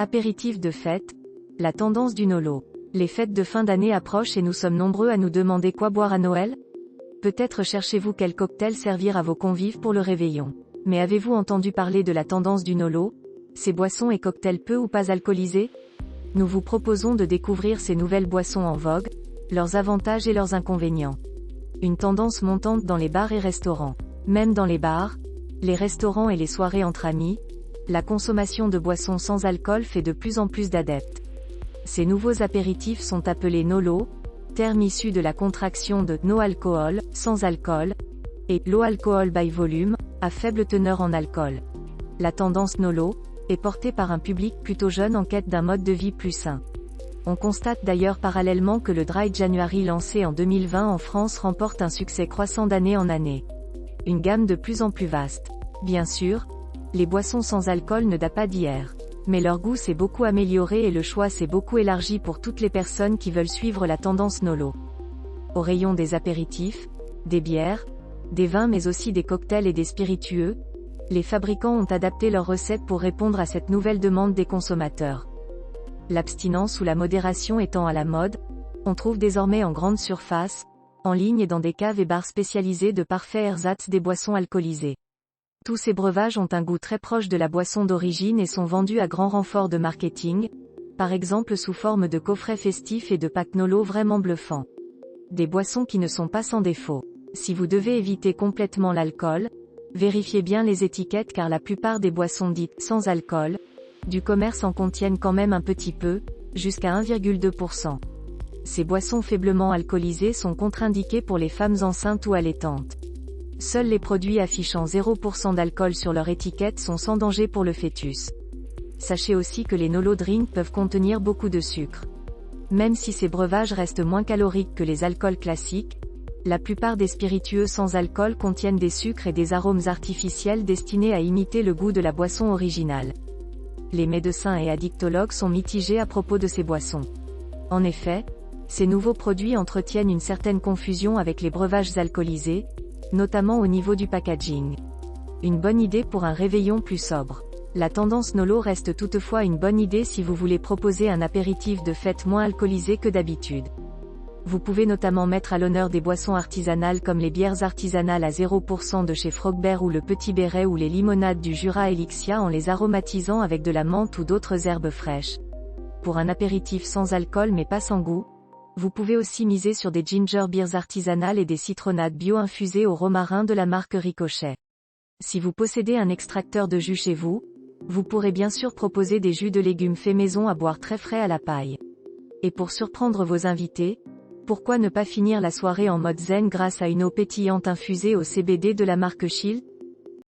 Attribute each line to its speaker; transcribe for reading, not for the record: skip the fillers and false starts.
Speaker 1: Apéritif de fête, la tendance du Nolo. Les fêtes de fin d'année approchent et nous sommes nombreux à nous demander quoi boire à Noël? Peut-être cherchez-vous quel cocktail servir à vos convives pour le réveillon. Mais avez-vous entendu parler de la tendance du Nolo? Ces boissons et cocktails peu ou pas alcoolisés? Nous vous proposons de découvrir ces nouvelles boissons en vogue, leurs avantages et leurs inconvénients. Une tendance montante dans les bars et restaurants. Même dans les bars, les restaurants et les soirées entre amis, la consommation de boissons sans alcool fait de plus en plus d'adeptes. Ces nouveaux apéritifs sont appelés Nolo, terme issu de la contraction de no alcohol, sans alcool, et low alcohol by volume, à faible teneur en alcool. La tendance Nolo est portée par un public plutôt jeune en quête d'un mode de vie plus sain. On constate d'ailleurs parallèlement que le Dry January lancé en 2020 en France remporte un succès croissant d'année en année. Une gamme de plus en plus vaste. Bien sûr, les boissons sans alcool ne datent pas d'hier. Mais leur goût s'est beaucoup amélioré et le choix s'est beaucoup élargi pour toutes les personnes qui veulent suivre la tendance Nolo. Au rayon des apéritifs, des bières, des vins mais aussi des cocktails et des spiritueux, les fabricants ont adapté leurs recettes pour répondre à cette nouvelle demande des consommateurs. L'abstinence ou la modération étant à la mode, on trouve désormais en grande surface, en ligne et dans des caves et bars spécialisés de parfaits ersatz des boissons alcoolisées. Tous ces breuvages ont un goût très proche de la boisson d'origine et sont vendus à grand renfort de marketing, par exemple sous forme de coffrets festifs et de packs Nolo vraiment bluffants. Des boissons qui ne sont pas sans défaut. Si vous devez éviter complètement l'alcool, vérifiez bien les étiquettes car la plupart des boissons dites sans alcool, du commerce en contiennent quand même un petit peu, jusqu'à 1,2%. Ces boissons faiblement alcoolisées sont contre-indiquées pour les femmes enceintes ou allaitantes. Seuls les produits affichant 0% d'alcool sur leur étiquette sont sans danger pour le fœtus. Sachez aussi que les Nolo Drinks peuvent contenir beaucoup de sucre. Même si ces breuvages restent moins caloriques que les alcools classiques, la plupart des spiritueux sans alcool contiennent des sucres et des arômes artificiels destinés à imiter le goût de la boisson originale. Les médecins et addictologues sont mitigés à propos de ces boissons. En effet, ces nouveaux produits entretiennent une certaine confusion avec les breuvages alcoolisés, notamment au niveau du packaging. Une bonne idée pour un réveillon plus sobre. La tendance Nolo reste toutefois une bonne idée si vous voulez proposer un apéritif de fête moins alcoolisé que d'habitude. Vous pouvez notamment mettre à l'honneur des boissons artisanales comme les bières artisanales à 0% de chez Frogbear ou le Petit Béret ou les limonades du Jura Elixia en les aromatisant avec de la menthe ou d'autres herbes fraîches. Pour un apéritif sans alcool mais pas sans goût, vous pouvez aussi miser sur des ginger beers artisanales et des citronnades bio infusées au romarin de la marque Ricochet. Si vous possédez un extracteur de jus chez vous, vous pourrez bien sûr proposer des jus de légumes faits maison à boire très frais à la paille. Et pour surprendre vos invités, pourquoi ne pas finir la soirée en mode zen grâce à une eau pétillante infusée au CBD de la marque Chill?